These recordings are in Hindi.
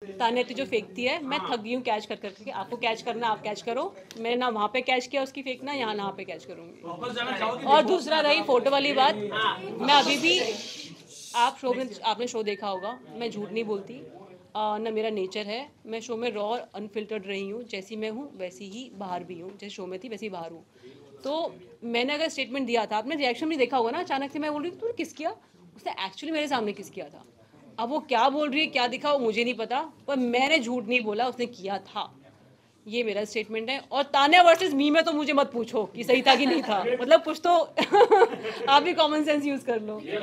तान्या जो फेंकती है, मैं थक गई हूँ कैच कर करके। आपको कैच करना आप कैच करो, मैंने ना वहाँ पे कैच किया उसकी फेंकना, यहाँ पे कैच करूँगी। और दूसरा रही फोटो वाली बात, मैं अभी भी, आप शो में, आपने शो देखा होगा, मैं झूठ नहीं बोलती ना, मेरा नेचर है। मैं शो में रॉ और अनफिल्टर्ड रही हूँ, जैसी मैं हूँ वैसी ही बाहर भी हूँ, जैसे शो में थी वैसी ही बाहर हूँ। तो मैंने अगर स्टेटमेंट दिया था, आपने रिएक्शन भी देखा होगा ना, अचानक से मैं बोल रही हूँ तूने किस किया, उसने एक्चुअली मेरे सामने किस किया था। अब वो क्या बोल रही है क्या दिखा वो मुझे नहीं पता, पर मैंने झूठ नहीं बोला, उसने किया था। ये मेरा स्टेटमेंट है। और तान्या वर्सेस मी में तो मुझे मत पूछो कि सही था कि नहीं था, मतलब कुछ तो आप भी कॉमन सेंस यूज कर लो। एक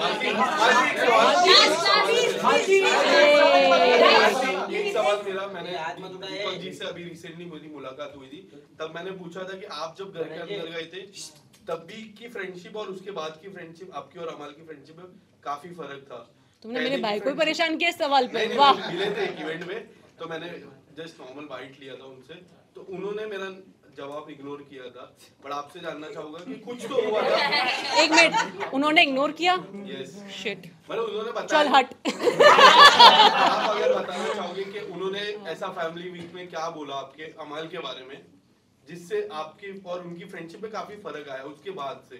सवाल मेरा, मैंने दीपक जी से अभी रिसेंटली मेरी मुलाकात हुई थी, तब मैंने पूछा था कि आप जब घर के अंदर गए थे तब भी की फ्रेंडशिप और उसके बाद की फ्रेंडशिप, आपकी और अमल की फ्रेंडशिप में काफी फर्क था। तुमने मेरे भाई को परेशान किया इस सवाल पे। वाह, मिले थे एक इवेंट में, तो मैंने जस्ट नॉर्मल बाइट लिया था उनसे, तो उन्होंने मेरा जवाब इग्नोर किया था, पर आपसे जानना चाहूंगा कि कुछ तो हुआ था। एक मिनट, उन्होंने इग्नोर किया? यस शिट, मतलब उन्होंने बताया। चल हट। आप अगर बताना चाहोगे कि उन्होंने ऐसा फैमिली वीक में क्या बोला आपके अमाल के बारे में, जिससे आपकी और उनकी फ्रेंडशिप में काफी फर्क आया उसके बाद से?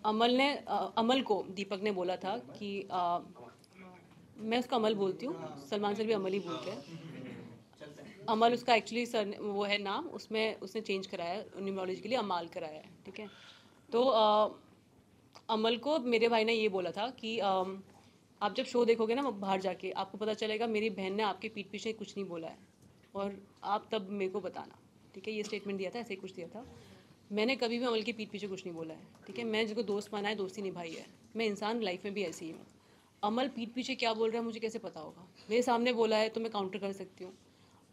अमल को दीपक ने बोला था कि मैं उसका अमल बोलती हूँ, सलमान सर भी अमल ही बोलते हैं। अमल उसका एक्चुअली सर वो है नाम, उसमें उसने चेंज कराया है न्यूमरोलॉजी के लिए, अमाल कराया है, ठीक है। तो अमल को मेरे भाई ने ये बोला था कि आप जब शो देखोगे ना बाहर जाके, आपको पता चलेगा मेरी बहन ने आपके पीठ पीछे कुछ नहीं बोला है, और आप तब मेरे को बताना, ठीक है। ये स्टेटमेंट दिया था, ऐसे ही कुछ दिया था। मैंने कभी भी अमल के पीठ पीछे कुछ नहीं बोला है, ठीक है। मैं जिसको दोस्त माना है, दोस्ती निभाई है। मैं इंसान लाइफ में भी ऐसी ही हूँ। अमल पीठ पीछे क्या बोल रहा है मुझे कैसे पता होगा? मेरे सामने बोला है तो मैं काउंटर कर सकती हूँ।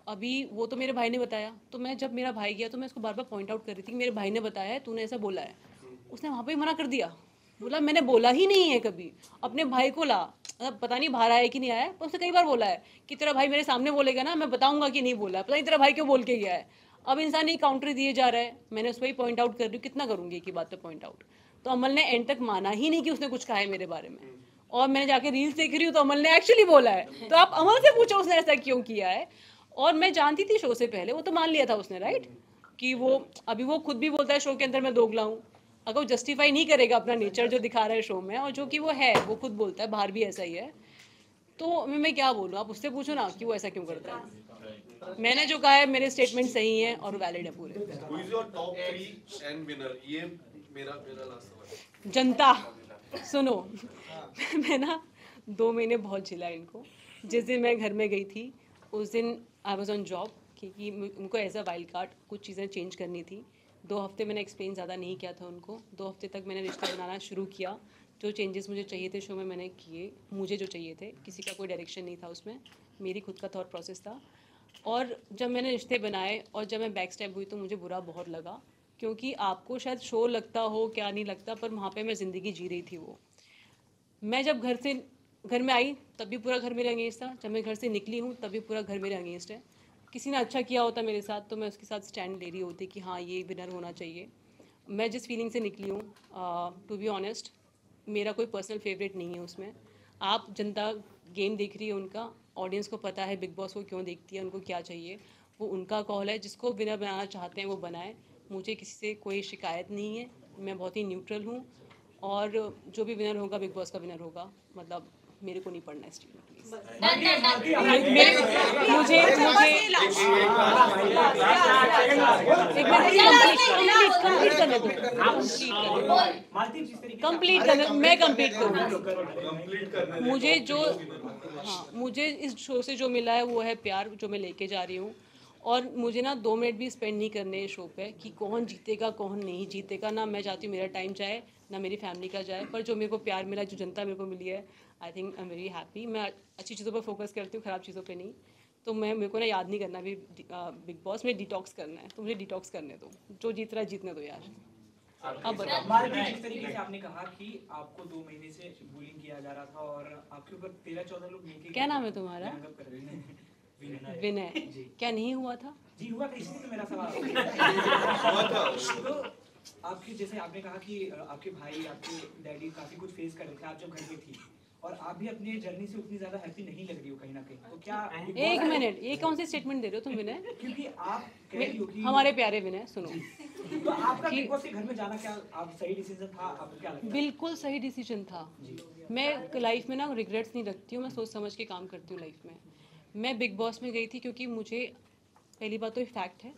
अभी वो तो मेरे भाई ने बताया, तो मैं जब मेरा भाई गया तो मैं उसको बार बार पॉइंट आउट कर रही थी कि मेरे भाई ने बताया है, तूने ऐसा बोला है। उसने वहाँ पे मना कर दिया, बोला मैंने बोला ही नहीं है कभी। अपने भाई को ला, पता नहीं बाहर आया कि नहीं आया, पर उसने कई बार बोला है कि तेरा भाई मेरे सामने बोलेगा ना, मैं बताऊंगा कि नहीं बोला है, पता नहीं तेरा भाई क्यों बोल के गया है। अब इंसान ये काउंटर दिए जा रहा है, मैंने उस पर ही पॉइंट आउट कर रही हूँ, कितना करूँगी एक ही बात पे पॉइंट आउट। तो अमल ने एंड तक माना ही नहीं कि उसने कुछ कहा है मेरे बारे में। और मैंने जाके रील्स देख रही हूँ तो अमल ने एक्चुअली बोला है, तो आप अमल से पूछो उसने ऐसा क्यों किया है। और मैं जानती थी शो से पहले, वो तो मान लिया था उसने, राइट, कि वो अभी वो खुद भी बोलता है शो के अंदर मैं दोगला हूँ। अगर वो जस्टिफाई नहीं करेगा अपना नेचर जो दिखा रहा है शो में, और जो कि वो है, वो खुद बोलता है बाहर भी ऐसा ही है, तो मैं क्या बोलूँ? आप उससे पूछो ना कि वो ऐसा क्यों करता है। मैंने जो कहा है मेरे स्टेटमेंट सही हैं और वैलिड है पूरे। Who is your top 3 and winner? ये मेरा लास्ट सवाल। जनता सुनो, मैं ना 2 महीने बहुत झिला इनको। जिस दिन मैं घर में गई थी उस दिन आई वॉज ऑन जॉब, क्योंकि उनको एज अ वाइल्ड कार्ड कुछ चीज़ें चेंज करनी थी। 2 हफ्ते मैंने एक्सप्लेन ज़्यादा नहीं किया था उनको। 2 हफ्ते तक मैंने रिश्ता बनाना शुरू किया। जो चेंजेस मुझे चाहिए थे शो में मैंने किए, मुझे जो चाहिए थे, किसी का कोई डायरेक्शन नहीं था उसमें, मेरी खुद का थॉट प्रोसेस था। और जब मैंने रिश्ते बनाए और जब मैं बैक स्टेप हुई तो मुझे बुरा बहुत लगा, क्योंकि आपको शायद शो लगता हो क्या नहीं लगता, पर वहाँ पे मैं ज़िंदगी जी रही थी वो। मैं जब घर में आई तब भी पूरा घर मेरे अगेंस्ट था, जब मैं घर से निकली हूँ तब भी पूरा घर मेरे अगेंस्ट है। किसी ने अच्छा किया होता मेरे साथ तो मैं उसके साथ स्टैंड ले रही होती कि हाँ ये विनर होना चाहिए। मैं जिस फीलिंग से निकली हूँ, टू बी ऑनेस्ट, मेरा कोई पर्सनल फेवरेट नहीं है उसमें। आप जनता गेम देख रही है उनका, ऑडियंस को पता है बिग बॉस को क्यों देखती है, उनको क्या चाहिए, वो उनका कॉल है। जिसको विनर बनाना चाहते हैं वो बनाए, मुझे किसी से कोई शिकायत नहीं है। मैं बहुत ही न्यूट्रल हूँ, और जो भी विनर होगा बिग बॉस का विनर होगा, मतलब मेरे को नहीं पढ़ना इस चीज़ में प्लीज। मुझे कंप्लीट करने, मैं कंप्लीट करूँगी। मुझे जो, हाँ, मुझे इस शो से जो मिला है वो है प्यार, जो मैं लेके जा रही हूँ। और मुझे ना 2 मिनट भी स्पेंड नहीं करने शो पे कि कौन जीतेगा कौन नहीं जीतेगा। ना मैं चाहती हूँ मेरा टाइम जाए, ना मेरी फैमिली का जाए, पर जो मेरे को प्यार मिला, जो जनता मेरे को मिली है, I think I am very happy. मैं अच्छी चीज़ों पर फोकस करती हूँ, ख़राब चीज़ों पे नहीं। तो मेरे को ना याद नहीं करना भी बिग बॉस में डिटॉक्स करना है, तो मुझे डिटॉक्स करने दो, जो जीत रहा है जीतने दो यार। अब बताओ। जिस तरीके से आपने कहा कि आपको 2 महीने से बुलिंग किया जा रहा था और आपके ऊपर 13-14 लोग मिलके, क्या नाम है तुम्हारा? विनय। क्या नहीं हुआ था? जी हुआ था, इसलिए तो मेरा सवाल तो आपके, जैसे आपने कहा कि आपके भाई, आपके डैडी काफी कुछ फेस कर रहे थे आप जब घर पे थी, और आप भी अपनी जर्नी से उतनी ज्यादा हैप्पी नहीं लग रही हो कहीं ना कहीं, तो क्या एक मिनट, ये कौन सी स्टेटमेंट दे रहे हो तुम विनय? क्योंकि आप कह रही हो कि हमारे प्यारे विनय सुनो, तो आपका बिग बॉस के घर में जाना क्या आप सही डिसीजन था, आपको क्या लगता है? बिल्कुल सही डिसीजन था। मैं लाइफ में ना रिग्रेट्स नहीं रखती हूँ, मैं सोच समझ के काम करती हूँ लाइफ में। मैं बिग बॉस में गई थी क्योंकि मुझे पहली बात तो ये फैक्ट है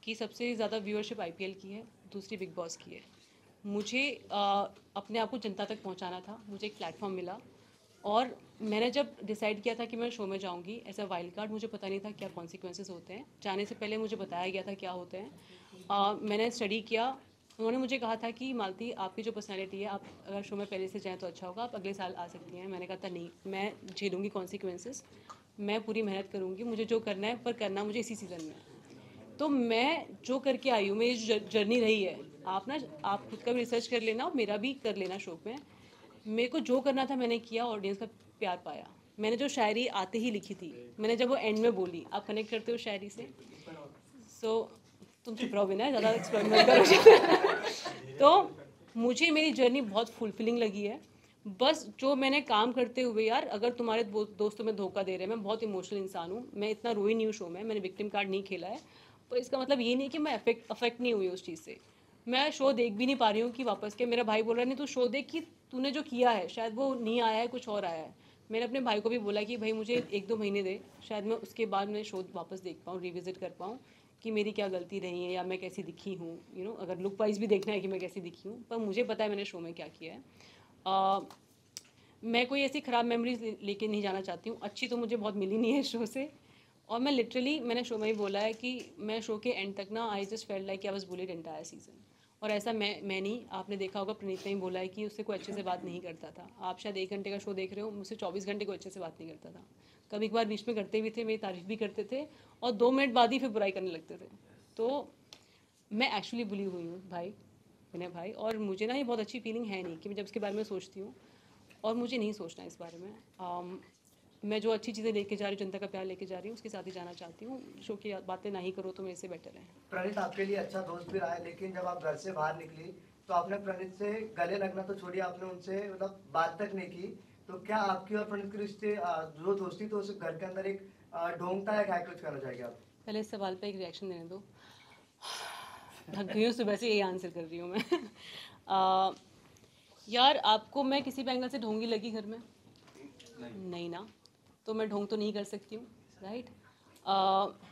कि सबसे ज़्यादा व्यूअरशिप आईपीएल की है, दूसरी बिग बॉस की है। मुझे अपने आप को जनता तक पहुंचाना था, मुझे एक प्लेटफॉर्म मिला और मैंने जब डिसाइड किया था कि मैं शो में जाऊंगी एज अ वाइल्ड कार्ड, मुझे पता नहीं था क्या कॉन्सिक्वेंसेस होते हैं। जाने से पहले मुझे बताया गया था क्या होते हैं। मैंने स्टडी किया, उन्होंने मुझे कहा था कि मालती आपकी जो पर्सनैलिटी है, आप अगर शो में पहले से जाएँ तो अच्छा होगा, आप अगले साल आ सकती हैं। मैंने कहा था नहीं, मैं झेलूँगी कॉन्सिक्वेंसेस, मैं पूरी मेहनत करूँगी, मुझे जो करना है पर करना मुझे इसी सीज़न में। तो मैं जो करके आई हूँ, मेरी जो जर्नी रही है, आप खुद का भी रिसर्च कर लेना और मेरा भी कर लेना शो में। मेरे को जो करना था मैंने किया, ऑडियंस का प्यार पाया। मैंने जो शायरी आते ही लिखी थी, मैंने जब वो एंड में बोली, आप कनेक्ट करते हो शायरी से? सो तुम चुप रहो विनय, ज़्यादा एक्सप्लोर मत करो। तो मुझे मेरी जर्नी बहुत फुलफिलिंग लगी है। बस जो मैंने काम करते हुए, यार अगर तुम्हारे दोस्तों में धोखा दे रहे हैं, मैं बहुत इमोशनल इंसान हूँ, मैं इतना रोई नहीं हूँ शो में, मैंने विक्टिम कार्ड नहीं खेला है, पर इसका मतलब ये नहीं कि मैं अफेक्ट नहीं हुई उस चीज़ से। मैं शो देख भी नहीं पा रही हूँ कि वापस के मेरा भाई बोल रहा है नहीं तू शो देख कि तूने जो किया है शायद वो नहीं आया है, कुछ और आया है। मैंने अपने भाई को भी बोला कि भाई मुझे 1-2 महीने दे, शायद मैं उसके बाद मैं शो वापस देख पाऊँ, रिविजिट कर पाऊँ कि मेरी क्या गलती रही है या मैं कैसी दिखी हूँ। अगर लुक वाइज भी देखना है कि मैं कैसी दिखी हूँ, पर मुझे पता है मैंने शो में क्या किया है। मैं कोई ऐसी ख़राब मेमोरीज लेके नहीं जाना चाहती हूँ, अच्छी तो मुझे बहुत मिली नहीं है शो से। और मैं लिटरली, मैंने शो में ही बोला है कि मैं शो के एंड तक ना I just felt like I was bullied entire season. और ऐसा मैं नहीं, आपने देखा होगा प्रणीत ने ही बोला है कि उससे कोई अच्छे से बात नहीं करता था। आप शायद 1 घंटे का शो देख रहे हो, मुझसे 24 घंटे कोई अच्छे से बात नहीं करता था। कभी कभार बीच में करते भी थे, मेरी तारीफ भी करते थे और 2 मिनट बाद ही फिर बुराई करने लगते थे। तो मैं एक्चुअली बुली हुई हूँ भाई, विनय भाई, और मुझे ना ये बहुत अच्छी फीलिंग है नहीं कि मैं जब इसके बारे में सोचती हूँ, और मुझे नहीं सोचना इस बारे में। मैं जो अच्छी चीज़ें लेके जा रही हूँ, जनता का प्यार लेके जा रही हूँ, उसके साथ ही जाना चाहती हूँ। शो की बातें ना ही करो तो मेरे से बेटर है। प्रणीत आपके लिए अच्छा दोस्त भी रहा है, लेकिन जब आप घर से बाहर निकली तो आपने प्रणीत से गले लगना तो छोड़िए, आपने उनसे मतलब बात तक नहीं की। तो क्या आपकी और प्रणीत के रिश्ते जो दोस्ती तो उस घर के अंदर एक ढोंगता है, क्या कुछ करना चाहेंगे आप? पहले इस सवाल पे एक रिएक्शन देने दो। थक गई हूँ सुबह से यही आंसर कर रही हूँ मैं। यार आपको मैं किसी भी एंगल से ढोंगी लगी घर में? नहीं ना, तो मैं ढोंग तो नहीं कर सकती हूँ, राइट?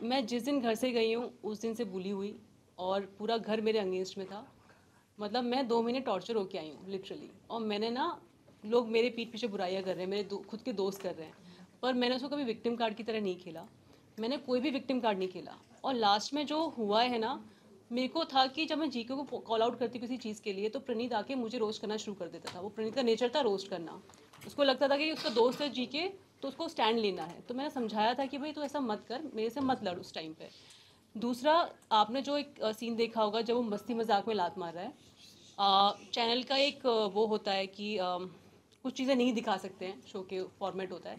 मैं जिस दिन घर से गई हूँ उस दिन से बुली हुई और पूरा घर मेरे अगेंस्ट में था। मतलब मैं 2 महीने टॉर्चर होके आई हूँ लिटरली। और मैंने ना, लोग मेरे पीठ पीछे बुराइयाँ कर रहे हैं, मेरे खुद के दोस्त कर रहे हैं, पर मैंने उसको कभी विक्टिम कार्ड की तरह नहीं खेला। मैंने कोई भी विक्टिम कार्ड नहीं खेला। और लास्ट में जो हुआ है ना, मेरे को था कि जब मैं जीके को कॉल आउट करती किसी चीज़ के लिए तो प्रणीत आके मुझे रोस्ट करना शुरू कर देता था। वो प्रणीत का नेचर था रोस्ट करना। उसको लगता था कि उसका दोस्त है जीके तो उसको स्टैंड लेना है। तो मैंने समझाया था कि भाई तू ऐसा मत कर, मेरे से मत लड़ उस टाइम पे। दूसरा, आपने जो एक सीन देखा होगा जब वो मस्ती मजाक में लात मार रहा है, चैनल का एक वो होता है कि कुछ चीज़ें नहीं दिखा सकते हैं, शो के फॉर्मेट होता है।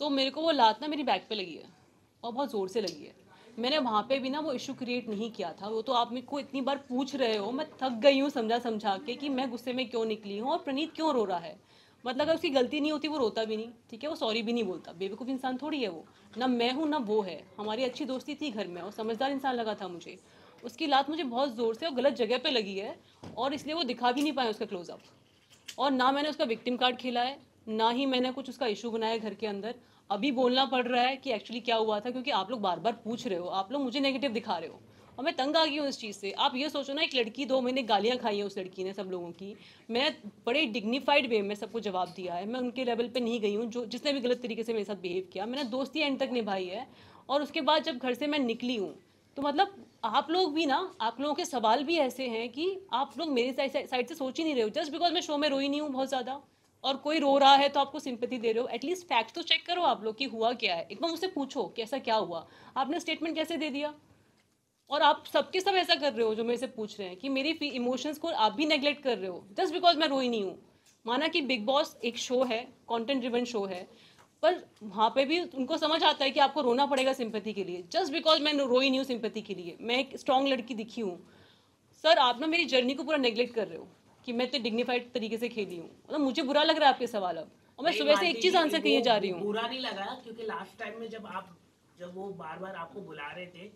तो मेरे को वो लात ना मेरी बैक पे लगी है और बहुत ज़ोर से लगी है। मैंने वहाँ पे भी ना वो इशू क्रिएट नहीं किया था। वो तो आप मेरे को इतनी बार पूछ रहे हो, मैं थक गई हूँ समझा के कि मैं गुस्से में क्यों निकली हूँ और प्रणीत क्यों रो रहा है। मतलब अगर उसकी गलती नहीं होती वो रोता भी नहीं, ठीक है, वो सॉरी भी नहीं बोलता। बेवकूफ़ इंसान थोड़ी है वो, ना मैं हूँ ना वो है। हमारी अच्छी दोस्ती थी घर में और समझदार इंसान लगा था मुझे। उसकी लात मुझे बहुत ज़ोर से और गलत जगह पे लगी है और इसलिए वो दिखा भी नहीं पाए उसका क्लोजअप। और ना मैंने उसका विक्टिम कार्ड खेला है, ना ही मैंने कुछ उसका इशू बनाया घर के अंदर। अभी बोलना पड़ रहा है कि एक्चुअली क्या हुआ था, क्योंकि आप लोग बार बार पूछ रहे हो, आप लोग मुझे नेगेटिव दिखा रहे हो और मैं तंग आ गई हूँ इस चीज़ से। आप ये सोचो ना, एक लड़की 2 महीने गालियाँ खाई हैं उस लड़की ने सब लोगों की। मैं बड़े डिग्निफाइड वे में सबको जवाब दिया है। मैं उनके लेवल पे नहीं गई हूँ जो जिसने भी गलत तरीके से मेरे साथ बिहेव किया। मैंने दोस्ती एंड तक निभाई है। और उसके बाद जब घर से मैं निकली हूँ तो मतलब आप लोग भी ना, आप लोगों के सवाल भी ऐसे हैं कि आप लोग मेरी साइड से सोच ही नहीं रहे हो। जस्ट बिकॉज मैं शो में रोई नहीं हूँ बहुत ज़्यादा और कोई रो रहा है तो आपको सिंपैथी दे रहे हो। एटलीस्ट फैक्ट तो चेक करो आप लोग कि हुआ क्या है। एक बार मुझसे पूछो कि ऐसा क्या हुआ। आपने स्टेटमेंट कैसे दे दिया? और आप सबके सब ऐसा कर रहे हो जो मेरे से पूछ रहे हैं कि मेरी इमोशंस को आप भी नेगलेक्ट कर रहे हो जस्ट बिकॉज मैं रोई नहीं हूँ। माना कि बिग बॉस एक शो है, कंटेंट ड्रिवन शो है, पर वहाँ पे भी उनको समझ आता है कि आपको रोना पड़ेगा सिंपैथी के लिए। जस्ट बिकॉज मैं रोई नहीं हूँ सिंपैथी के लिए, मैं एक स्ट्रॉन्ग लड़की दिखी हूँ। सर आप मेरी जर्नी को पूरा नेगलेक्ट कर रहे हो कि मैं इतने डिग्निफाइड तरीके से खेली हूँ। मतलब मुझे बुरा लग रहा है आपके सवाल अब। और मैं सुबह से एक चीज आंसर किए जा रही हूँ। बुरा नहीं लगा क्योंकि लास्ट टाइम में जब वो बार बार आपको बुला रहे थे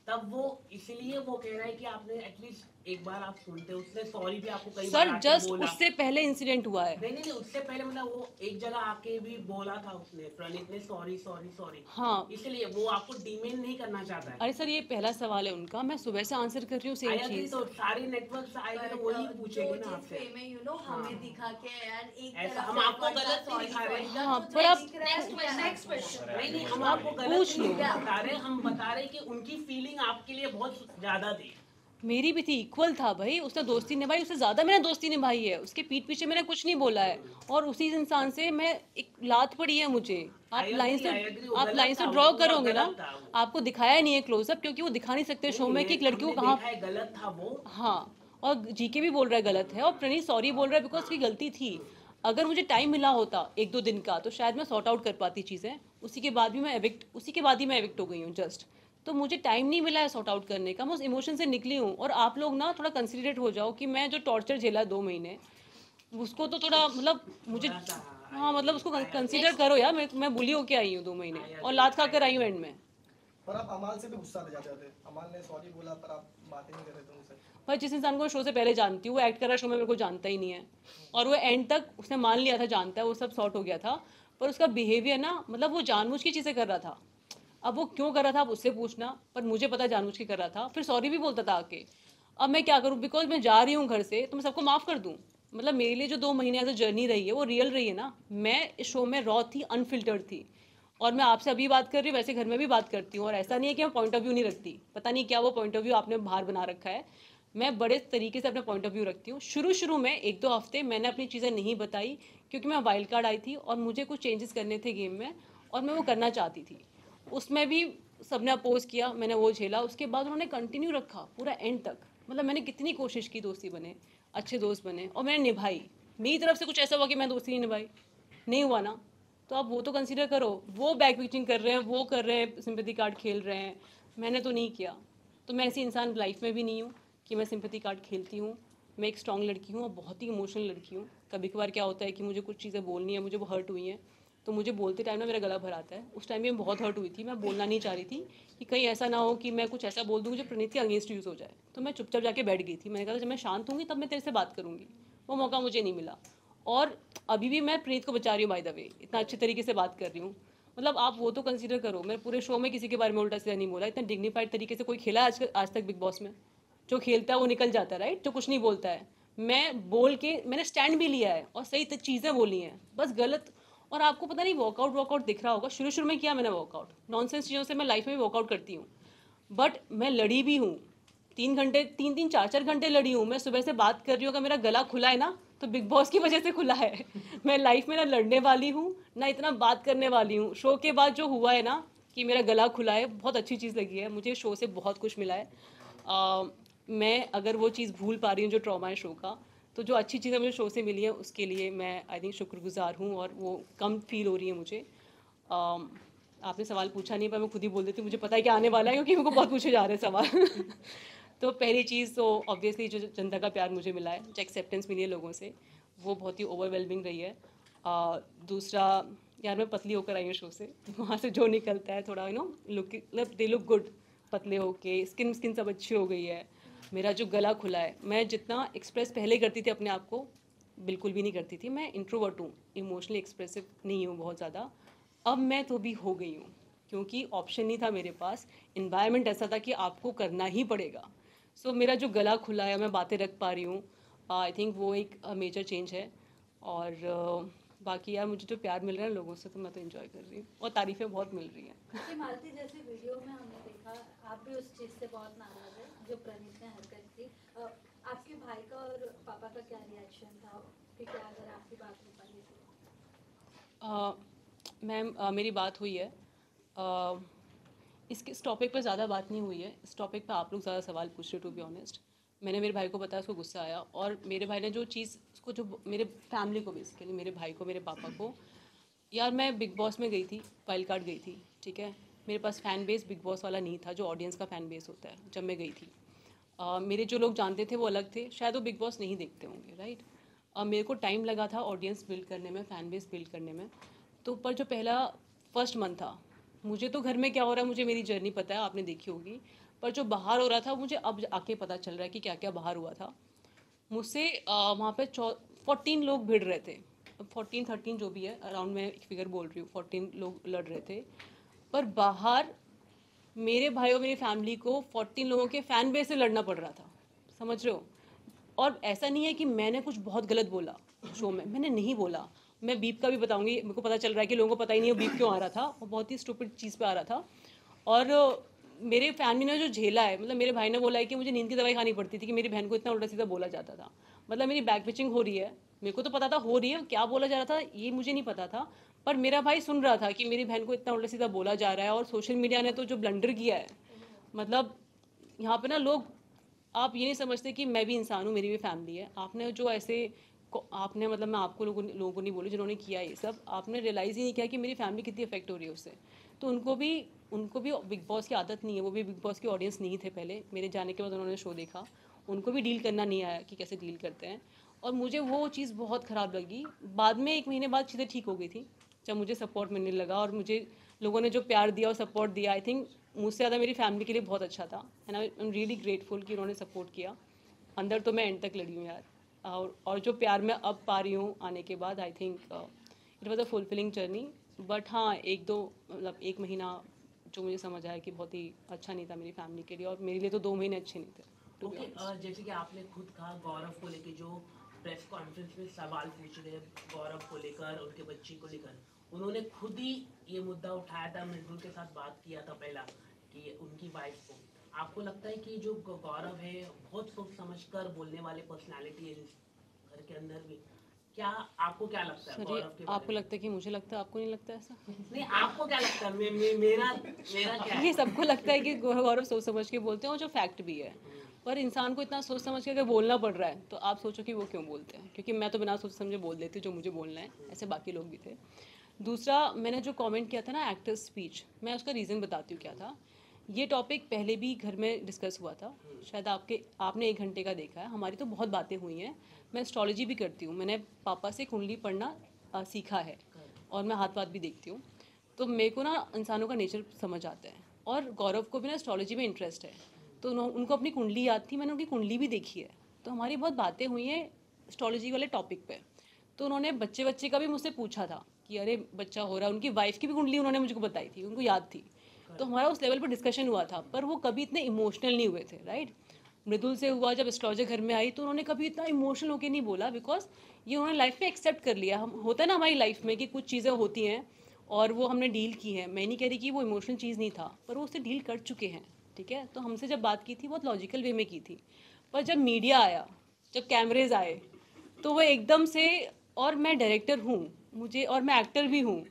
तब वो इसलिए वो कह रहा है कि आपने एटलीस्ट एक बार आप सुनते, उसने सॉरी भी आपको कई बार सर आके जस्ट बोला। उससे पहले इंसिडेंट हुआ है। नहीं, उससे पहले मतलब वो एक जगह आके भी बोला था उसने, प्रणीत ने सॉरी सॉरी सॉरी। हाँ, इसलिए वो आपको डिमेन नहीं करना चाहता है। अरे सर ये पहला सवाल है उनका, मैं सुबह से आंसर कर रही हूँ सेम चीज। तो सारे नेटवर्क से आएंगे तो वही पूछेंगे ना आपसे। हमें दिखा के यार एक ऐसा हम आपको गलत नहीं दिखा रहे। हाँ, पर आप नेक्स्ट क्वेश्चन नहीं हम आपको गलत पूछ नहीं लो। बता रहे, हम बता रहे कि उनकी फीलिंग आपके लिए बहुत ज्यादा थी। मेरी भी थी, इक्वल था भाई। उसने दोस्ती निभाई, उससे ज्यादा मैंने दोस्ती निभाई है। उसके पीठ पीछे मैंने कुछ नहीं बोला है, और उसी इंसान से मैं एक लात पड़ी है मुझे। आप लाइन से ड्रॉ करोगे ना, आपको दिखाया नहीं है क्लोजअप, क्योंकि वो दिखा नहीं सकते शो में कि एक लड़की को कहाँ। गलत था वो। हाँ, और जीके भी बोल रहा है गलत है, और प्रणीत सॉरी बोल रहा है बिकॉज उसकी गलती थी। अगर मुझे टाइम मिला होता 1-2 दिन का तो शायद मैं सॉर्ट आउट कर पाती चीज़ें। उसी के बाद ही मैं एविक्ट हो गई हूँ जस्ट। तो मुझे टाइम नहीं मिला है सॉर्ट आउट करने का, मैं उस इमोशन से निकली हूँ। और आप लोग ना थोड़ा कंसिडरेट हो जाओ कि मैं जो टॉर्चर झेला 2 महीने, उसको तो थोड़ा मतलब मुझे, हाँ मतलब उसको कंसिडर करो यार। मैं बुली होके आई हूँ 2 महीने और लात खा कर आई हूँ एंड में। पर आप अमाल से भी गुस्सा ले जाते थे। अमाल ने सॉरी बोला पर आप बातें नहीं कर रहे थे उनसे। पर जिस इंसान को शो से पहले जानती हूँ, वो एक्ट कर रहा शो में मेरे को जानता ही नहीं है, और वो एंड तक उसने मान लिया था जानता है, वो सब सॉर्ट हो गया था। पर उसका बिहेवियर ना, मतलब वो जानबूझ की चीज़ें कर रहा था। अब वो क्यों कर रहा था आप उससे पूछना, पर मुझे पता जानबूझ के कर रहा था। फिर सॉरी भी बोलता था आके। अब मैं क्या करूँ, बिकॉज मैं जा रही हूँ घर से तो मैं सबको माफ़ कर दूँ। मतलब मेरे लिए जो 2 महीने एज अ जर्नी रही है वो रियल रही है ना। मैं इस शो में रॉ थी, अनफिल्टर्ड थी, और मैं आपसे अभी बात कर रही हूँ, वैसे घर में भी बात करती हूँ। और ऐसा नहीं है कि मैं पॉइंट ऑफ व्यू नहीं रखती, पता नहीं क्या वो पॉइंट ऑफ व्यू आपने बाहर बना रखा है। मैं बड़े तरीके से अपना पॉइंट ऑफ व्यू रखती हूँ। शुरू में 1-2 हफ्ते मैंने अपनी चीज़ें नहीं बताई, क्योंकि मैं वाइल्ड कार्ड आई थी और मुझे कुछ चेंजेस करने थे गेम में, और मैं वो करना चाहती थी। उसमें भी सबने अपोज किया, मैंने वो झेला। उसके बाद उन्होंने कंटिन्यू रखा पूरा एंड तक। मतलब मैंने कितनी कोशिश की दोस्ती बने, अच्छे दोस्त बने, और मैंने निभाई। मेरी तरफ से कुछ ऐसा हुआ कि मैं दोस्ती नहीं निभाई, नहीं हुआ ना, तो आप वो तो कंसीडर करो। वो बैक पिचिंग कर रहे हैं, वो कर रहे हैं, सिंपैथी कार्ड खेल रहे हैं, मैंने तो नहीं किया। तो मैं ऐसी इंसान लाइफ में भी नहीं हूँ कि मैं सिंपैथी कार्ड खेलती हूँ। मैं एक स्ट्रॉन्ग लड़की हूँ और बहुत ही इमोशनल लड़की हूँ। कभी कभार क्या होता है कि मुझे कुछ चीज़ें बोलनी है, मुझे वो हर्ट हुई हैं, तो मुझे बोलते टाइम ना मेरा गला भर आता है। उस टाइम भी मैं बहुत हर्ट हुई थी, मैं बोलना नहीं चाह रही थी कि कहीं ऐसा ना हो कि मैं कुछ ऐसा बोल दूँ मुझे प्रणीत के अगेंस्ट यूज़ हो जाए। तो मैं चुपचाप जाके बैठ गई थी। मैंने कहा जब मैं शांत होंगी तब मैं तेरे से बात करूँगी। वो मौका मुझे नहीं मिला, और अभी भी मैं प्रणीत को बचा रही हूँ। बाय द वे, इतना अच्छे तरीके से बात कर रही हूँ। मतलब आप वो तो कंसीडर करो, मैं पूरे शो में किसी के बारे में उल्टा सीधा नहीं बोला। इतना डिग्निफाइड तरीके से कोई खेला है आज तक बिग बॉस में? जो खेलता है वो निकल जाता है, राइट, जो कुछ नहीं बोलता है। मैं बोल के मैंने स्टैंड भी लिया है और सही चीज़ें बोली हैं, बस गलत। और आपको पता नहीं वर्कआउट दिख रहा होगा, शुरू में किया मैंने वर्कआउट, नॉनसेंस चीज़ों से मैं लाइफ में वर्कआउट करती हूँ। बट मैं लड़ी भी हूँ 3 घंटे, 3-3 4-4 घंटे लड़ी हूँ। मैं सुबह से बात कर रही हूँ, अगर मेरा गला खुला है ना तो बिग बॉस की वजह से खुला है। मैं लाइफ में ना लड़ने वाली हूँ ना इतना बात करने वाली हूँ। शो के बाद जो हुआ है ना कि मेरा गला खुला है, बहुत अच्छी चीज़ लगी है मुझे। शो से बहुत कुछ मिला है। मैं अगर वो चीज़ भूल पा रही हूँ जो ट्रॉमा है शो का, तो जो अच्छी चीज़ें मुझे शो से मिली है उसके लिए मैं आई थिंक शुक्रगुजार हूँ, और वो कम फील हो रही है मुझे। आपने सवाल पूछा नहीं पर मैं खुद ही बोल देती हूँ, मुझे पता है कि आने वाला है क्योंकि मेरे को बहुत पूछे जा रहे हैं सवाल। तो पहली चीज़ तो ऑब्वियसली जो जनता का प्यार मुझे मिला है, जो एक्सेप्टेंस मिली है लोगों से, वो बहुत ही ओवरवेलमिंग रही है। दूसरा, यार मैं पतली होकर आई हूँ शो से, वहाँ से जो निकलता है थोड़ा लुक, दे लुक गुड, पतले होके स्किन सब अच्छी हो गई है। मेरा जो गला खुला है, मैं जितना एक्सप्रेस पहले करती थी अपने आप को, बिल्कुल भी नहीं करती थी। मैं इंट्रोवर्ट हूँ, इमोशनली एक्सप्रेसिव नहीं हूँ बहुत ज़्यादा। अब मैं तो भी हो गई हूँ, क्योंकि ऑप्शन नहीं था मेरे पास। इन्वायरमेंट ऐसा था कि आपको करना ही पड़ेगा। सो मेरा जो गला खुला है, मैं बातें रख पा रही हूँ, आई थिंक वो एक मेजर चेंज है। और बाकी यार मुझे जो प्यार मिल रहा है लोगों से, तो मैं तो एंजॉय कर रही हूँ और तारीफ़ें बहुत मिल रही हैं। मालती जैसे वीडियो में हमने देखा, आप भी उस चीज़ से बहुत नाराज़ है जो प्रणीत ने हरकत की। आपके भाई का और पापा का क्या रिएक्शन था कि क्या अगर आपकी बात हो पाई तो? मैम मेरी बात हुई है, इस टॉपिक पर ज़्यादा बात नहीं हुई है। इस टॉपिक पर आप लोग ज़्यादा सवाल पूछ रहे, टू बी ऑनेस्ट। मैंने मेरे भाई को बताया, उसको गुस्सा आया, और मेरे भाई ने जो चीज़ उसको, जो मेरे फैमिली को, बेसिकली मेरे भाई को, मेरे पापा को, यार मैं बिग बॉस में गई थी, वाइल्ड कार्ड गई थी, ठीक है। मेरे पास फ़ैन बेस बिग बॉस वाला नहीं था जो ऑडियंस का फ़ैन बेस होता है। जब मैं गई थी, मेरे जो लोग जानते थे वो अलग थे, शायद वो बिग बॉस नहीं देखते होंगे, राइट। मेरे को टाइम लगा था ऑडियंस बिल्ड करने में, फैन बेस बिल्ड करने में। तो पर जो पहला फर्स्ट मंथ था, मुझे तो घर में क्या हो रहा है मुझे मेरी जर्नी पता है, आपने देखी होगी, पर जो बाहर हो रहा था मुझे अब आके पता चल रहा है कि क्या क्या बाहर हुआ था। मुझसे वहाँ पे 14 लोग भिड़ रहे थे, 14-13 जो भी है अराउंड, मैं एक फिगर बोल रही हूँ, 14 लोग लड़ रहे थे। पर बाहर मेरे भाई और मेरी फैमिली को 14 लोगों के फैन बेस से लड़ना पड़ रहा था, समझ रहे हो। और ऐसा नहीं है कि मैंने कुछ बहुत गलत बोला शो में, मैंने नहीं बोला। मैं बीप का भी बताऊंगी, मेरे को पता चल रहा है कि लोगों को पता ही नहीं है बीप क्यों आ रहा था, वो बहुत ही स्टूपिड चीज़ पे आ रहा था। और मेरे फैमिली ने जो झेला है, मतलब मेरे भाई ने बोला है कि मुझे नींद की दवाई खानी पड़ती थी कि मेरी बहन को इतना उल्टा सीधा बोला जाता था। मतलब मेरी बैक पिचिंग हो रही है, मेरे को तो पता था हो रही है, क्या बोला जा रहा था ये मुझे नहीं पता था, पर मेरा भाई सुन रहा था कि मेरी बहन को इतना उल्टा सीधा बोला जा रहा है। और सोशल मीडिया ने तो जो ब्लंडर किया है, मतलब यहाँ पे ना लोग, आप ये नहीं समझते कि मैं भी इंसान हूँ, मेरी भी फैमिली है। आपने जो ऐसे आपने, मतलब मैं आपको लोगों को नहीं बोली जिन्होंने किया ये सब, आपने रियलाइज़ ही नहीं किया कि मेरी फैमिली कितनी अफेक्ट हो रही है उससे। तो उनको भी बिग बॉस की आदत नहीं है, वो भी बिग बॉस की ऑडियंस नहीं थे पहले, मेरे जाने के बाद उन्होंने शो देखा, उनको भी डील करना नहीं आया कि कैसे डील करते हैं। और मुझे वो चीज़ बहुत ख़राब लगी। बाद में 1 महीने बाद चीज़ें ठीक हो गई थी, जब मुझे सपोर्ट मिलने लगा और मुझे लोगों ने जो प्यार दिया और सपोर्ट दिया, आई थिंक मुझसे ज़्यादा मेरी फैमिली के लिए बहुत अच्छा था। And I am really grateful कि उन्होंने सपोर्ट किया। अंदर तो मैं एंड तक लड़ी हूँ यार, और जो प्यार मैं अब पा रही हूँ आने के बाद, I think it was a fulfilling journey. But हाँ, 1-2 मतलब 1 महीना जो मुझे समझ आया कि बहुत ही अच्छा नहीं था मेरी फैमिली के लिए, और मेरे लिए तो 2 महीने अच्छे नहीं थे। ओके, जैसे कि आपने खुद कहा गौरव को लेके जो प्रेस कॉन्फ्रेंस में सवाल पूछ रहे हैं गौरव को लेकर, उनके बच्चे को लेकर, उन्होंने खुद ही ये मुद्दा उठाया था, मृदुल के साथ बात किया था पहला कि उनकी वाइफ को। आपको लगता है कि जो गौरव है बहुत सोच समझकर बोलने वाले पर्सनालिटी है घर के अंदर भी, क्या आपको क्या लगता है गौरव के बारे आपको में? लगता है कि मुझे लगता है, आपको नहीं लगता ऐसा? नहीं, आपको क्या लगता है? मेरा क्या है? ये सबको लगता है कि गौरव सोच समझ के बोलते हैं, और जो फैक्ट भी है। पर इंसान को इतना सोच समझ के अगर बोलना पड़ रहा है तो आप सोचो कि वो क्यों बोलते हैं, क्योंकि मैं तो बिना सोच समझे बोल देती हूँ जो मुझे बोलना है, ऐसे बाकी लोग भी थे। दूसरा, मैंने जो कमेंट किया था ना एक्टर्स स्पीच, मैं उसका रीज़न बताती हूँ क्या था। ये टॉपिक पहले भी घर में डिस्कस हुआ था, शायद आपने 1 घंटे का देखा है। हमारी तो बहुत बातें हुई हैं। मैं एस्ट्रोलॉजी भी करती हूँ, मैंने पापा से कुंडली पढ़ना सीखा है, और मैं हाथ वाथ भी देखती हूँ। तो मेरे को ना इंसानों का नेचर समझ आता है, और गौरव को भी ना एस्ट्रोलॉजी में इंटरेस्ट है, तो उनको अपनी कुंडली याद थी, मैंने उनकी कुंडली भी देखी है, तो हमारी बहुत बातें हुई हैं एस्ट्रोलॉजी वाले टॉपिक पे। तो उन्होंने बच्चे का भी मुझसे पूछा था कि अरे बच्चा हो रहा है, उनकी वाइफ की भी कुंडली उन्होंने मुझको बताई थी, उनको याद थी। तो हमारा उस लेवल पर डिस्कशन हुआ था, पर वो कभी इतने इमोशनल नहीं हुए थे, राइट। मृदुल से हुआ जब एस्ट्रोलॉजर घर में आई, तो उन्होंने कभी इतना इमोशनल होकर नहीं बोला, बिकॉज ये उन्होंने लाइफ में एक्सेप्ट कर लिया। हम होता है ना हमारी लाइफ में कि कुछ चीज़ें होती हैं और वो हमने डील की हैं। मैं नहीं कह रही कि वो इमोशनल चीज़ नहीं था, पर वो उससे डील कर चुके हैं, ठीक है। तो हमसे जब बात की थी बहुत लॉजिकल वे में की थी, पर जब मीडिया आया, जब कैमरेज आए, तो वो एकदम से, और मैं डायरेक्टर हूँ मुझे, और मैं एक्टर भी हूँ,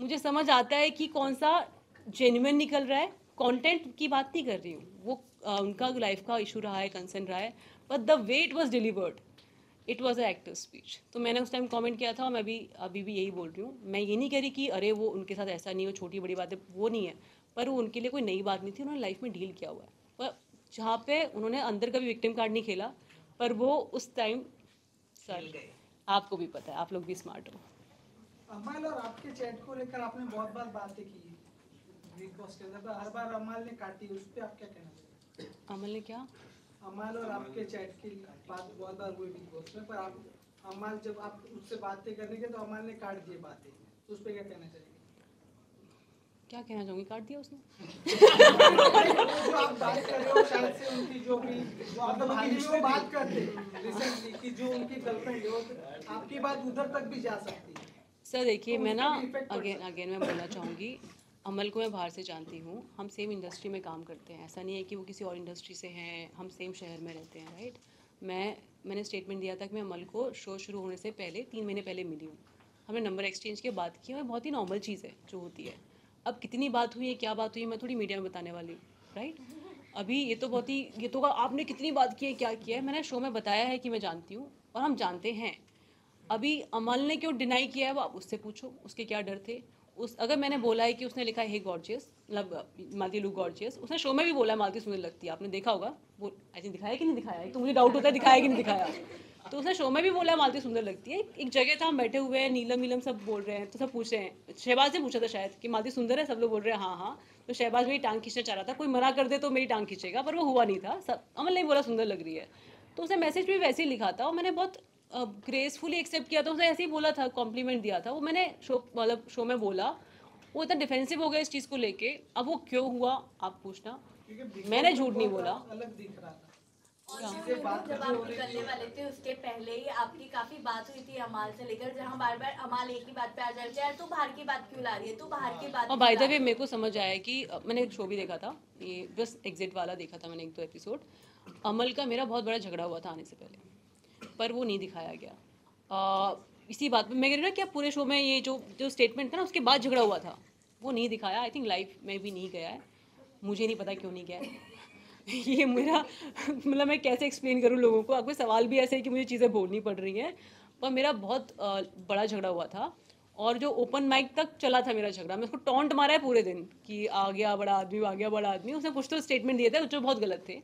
मुझे समझ आता है कि कौन सा जेन्युइन निकल रहा है। कंटेंट की बात नहीं कर रही हूँ, वो उनका लाइफ का इशू रहा है, कंसर्न रहा है, but the way it was delivered, it was a actor speech. तो मैंने उस टाइम कमेंट किया था, और मैं भी अभी भी यही बोल रही हूँ। मैं ये नहीं कह रही कि अरे वो उनके साथ ऐसा नहीं हो, छोटी बड़ी बातें, वो नहीं है, पर वो उनके लिए कोई नई बात नहीं थी, उन्होंने लाइफ में डील किया हुआ है। पर जहाँ पे उन्होंने अंदर का भी विक्टिम कार्ड नहीं खेला, पर वो उस टाइम, सर आपको भी पता है, आप लोग भी स्मार्ट हो। अमल और आपके चैट को लेकर आपने बहुत बार बातें की बिग बॉस के अंदर, हर बार अमल ने काटी, उस पर आप क्या कहना चाहिए? अमल ने क्या? अमल और आपके चैट की बात बहुत बार हुई बिग बॉस में, पर आप अमल जब आप उससे बातें करने के तो अमल ने काट दी बातें, तो उस पर क्या कहना चाहिए? क्या कहना चाहूँगी, काट दिया उसने। जो आप बात कर रहे हो शायद से उनकी जो भी वो बात करते रिसेंटली कि जो उनकी गर्लफ्रेंड हो, आपकी बात उधर तक भी जा सकती है। सर देखिए, तो मैं ना उसका भी effect पड़ अगेन मैं बोलना चाहूँगी, अमल को मैं बाहर से जानती हूँ, हम सेम इंडस्ट्री में काम करते हैं, ऐसा नहीं है कि वो किसी और इंडस्ट्री से हैं, हम सेम शहर में रहते हैं, राइट। मैंने स्टेटमेंट दिया था कि मैं अमल को शो शुरू होने से पहले 3 महीने पहले मिली हूँ, हमने नंबर एक्सचेंज की बात की, और बहुत ही नॉर्मल चीज़ है जो होती है। अब कितनी बात हुई है, क्या बात हुई है, मैं थोड़ी मीडिया में बताने वाली हूँ, राइट। अभी ये तो आपने कितनी बात की है, क्या किया है, मैंने शो में बताया है कि मैं जानती हूँ और हम जानते हैं। अभी अमल ने क्यों डिनाई किया है वो आप उससे पूछो, उसके क्या डर थे। अगर मैंने बोला है कि उसने लिखा है हे गॉर्जियस, मतलब मालती लुक गॉर्जियस, उसने शो में भी बोला है मालती सुंदर लगती है, आपने देखा होगा वो, आई थिंक दिखाया कि नहीं दिखाया है, तो मुझे डाउट होता है दिखाया कि नहीं दिखाया। तो उसने शो में भी बोला मालती सुंदर लगती है। एक जगह था, हम बैठे हुए हैं, नीलम नीलम सब बोल रहे हैं, तो सब पूछ रहे हैं, शहबाज ने पूछा था शायद कि मालती सुंदर है, सब लोग बोल रहे हैं हाँ हाँ। तो शहबाज मेरी टांग खींचना चाह रहा था, कोई मना कर दे तो मेरी टांग खींचेगा, पर वो हुआ नहीं था। सब अमल नहीं बोला सुंदर लग रही है, तो उसने मैसेज भी वैसे ही लिखा था और मैंने बहुत ग्रेसफुली एक्सेप्ट किया था। उसने ऐसे ही बोला था, कॉम्प्लीमेंट दिया था, वो मैंने शो में बोला। वो इतना डिफेंसिव हो गया इस चीज़ को लेके। अब वो क्यों हुआ आप पूछना, मैंने झूठ नहीं बोला। अलग दिख रहा था। और जब आप निकलने वाले थे उसके पहले ही आपकी काफी बात हुई थी अमाल से लेकर, जहाँ बार बार अमाल एक ही बात पे आ जाए, यार तू बाहर की बात क्यों ला रही है, तू बाहर की बात। और बाय द वे मेरे को समझ आया कि मैंने एक शो भी देखा था, ये जस्ट एग्जिट वाला देखा था मैंने, 1-2 एपिसोड। अमल का मेरा बहुत बड़ा झगड़ा हुआ था आने से पहले, पर वो नहीं दिखाया गया। इसी बात पे मैं कह रही हूँ ना कि पूरे शो में ये जो स्टेटमेंट था ना, उसके बाद झगड़ा हुआ था, वो नहीं दिखाया। आई थिंक लाइफ में भी नहीं गया है, मुझे नहीं पता क्यों नहीं गया है। ये मेरा मतलब मैं कैसे एक्सप्लेन करूँ लोगों को। आपके सवाल भी ऐसे है कि मुझे चीज़ें बोलनी पड़ रही हैं, पर मेरा बहुत बड़ा झगड़ा हुआ था। और जो ओपन माइक तक चला था मेरा झगड़ा, मैं उसको टॉन्ट मारा है पूरे दिन कि आ गया बड़ा आदमी, आ गया बड़ा आदमी। उसने कुछ तो स्टेटमेंट दिए थे जो बहुत गलत थे,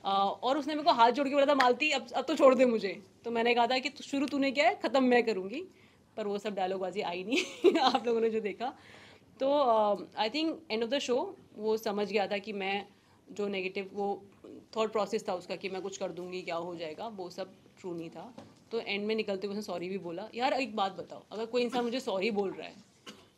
और उसने मेरे को हाथ जोड़ के बोला था मालती अब तो छोड़ दे मुझे। तो मैंने कहा था कि शुरू तूने किया है, ख़त्म मैं करूँगी। पर वो सब डायलॉगबाजी आई नहीं आप लोगों ने जो देखा। तो I think end of the show वो समझ गया था कि मैं जो नेगेटिव वो थॉट प्रोसेस था उसका कि मैं कुछ कर दूंगी क्या हो जाएगा, वो सब ट्रू नहीं था। तो एंड में निकलते हुए उसने सॉरी भी बोला। यार एक बात बताओ, अगर कोई इंसान मुझे सॉरी बोल रहा है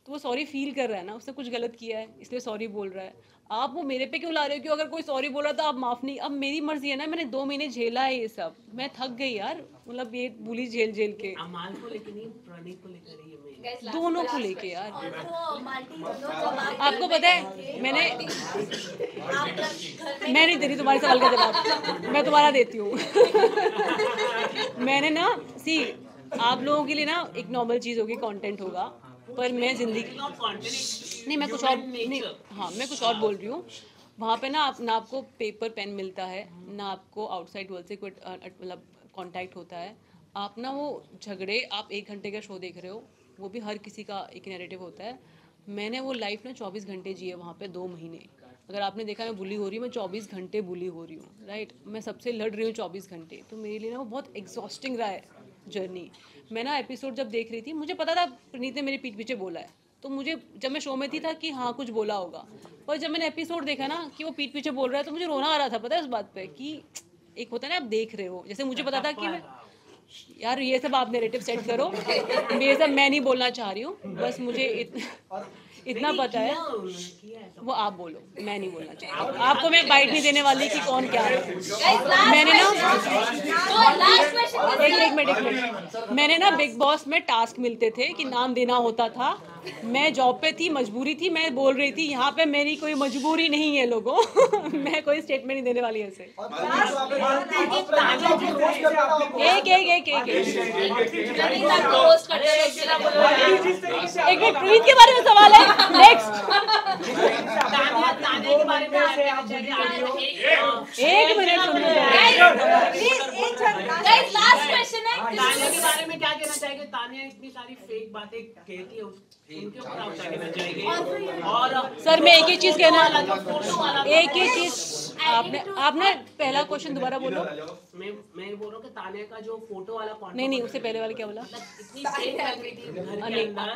तो वो सॉरी फील कर रहा है ना, उसने कुछ गलत किया है इसलिए सॉरी बोल रहा है। आप वो मेरे पे क्यों ला रहे हो कि अगर कोई सॉरी बोल रहा था आप माफ़ नहीं। अब मेरी मर्जी है ना, मैंने 2 महीने झेला है ये सब, मैं थक गई यार, मतलब ये बुली झेल के। अमाल को लेकर नहीं, प्रणीत को लेकर ही है, दोनों को लेके यार। आपको पता है मैं नहीं दे रही तुम्हारे सवाल का जवाब, मैं तुम्हारा देती हूँ। मैंने ना आप लोगों के लिए ना एक नॉर्मल चीज़ होगी, कंटेंट होगा, पर मैं जिंदगी नहीं, मैं कुछ और नहीं, हाँ मैं कुछ और बोल रही हूँ। वहाँ पे ना आपको पेपर पेन मिलता है ना, आपको आउटसाइड वर्ल्ड से कोई मतलब कांटेक्ट होता है। आप ना वो झगड़े, आप 1 घंटे का शो देख रहे हो, वो भी हर किसी का एक नैरेटिव होता है। मैंने वो लाइफ ना 24 घंटे जिए वहाँ पे 2 महीने। अगर आपने देखा मैं बुली हो रही हूँ, मैं 24 घंटे बुली हो रही हूँ, राइट। मैं सबसे लड़ रही हूँ 24 घंटे। तो मेरे लिए ना वो बहुत एग्जॉस्टिंग रहा है जर्नी। मैं ना एपिसोड जब देख रही थी, मुझे पता था प्रणीत ने मेरे पीठ पीछे बोला है, तो मुझे जब मैं शो में थी था कि हाँ कुछ बोला होगा। पर जब मैंने एपिसोड देखा ना कि वो पीठ पीछे बोल रहा है, तो मुझे रोना आ रहा था, पता है उस बात पे कि एक होता है ना आप देख रहे हो, जैसे मुझे पता था कि मैं यार ये सब आप नैरेटिव सेट करो, ये सब मैं नहीं बोलना चाह रही हूँ, बस मुझे इतना पता है। वो आप बोलो, मैं नहीं बोलना चाह रही। आपको मैं बाइट नहीं देने वाली कि कौन क्या है। मैंने ना एक मिनट मैंने ना बिग बॉस में टास्क मिलते थे कि नाम देना होता था। मैं जॉब पे थी, मजबूरी थी, मैं बोल रही थी। यहाँ पे मेरी कोई मजबूरी नहीं है लोगों। मैं कोई स्टेटमेंट नहीं देने वाली ऐसे। एक मिनट, प्रीत के बारे में सवाल है, नेक्स्ट। एक मिनट सुनो, लास्ट क्वेश्चन है, तानिया के बारे में क्या कहना चाहेंगे? तानिया इतनी सारी फेक बातें कहती है, उनके ऊपर आप क्या कहना चाहेंगे? और सर मैं एक ही चीज कहना, एक ही चीज आपने पहला क्वेश्चन दोबारा बोलो। मैं बोल रहा हूँ कि तानिया का जो फोटो वाला नहीं, उससे पहले वाला क्या बोला? इतनी फेक लग रही थी घर के अंदर।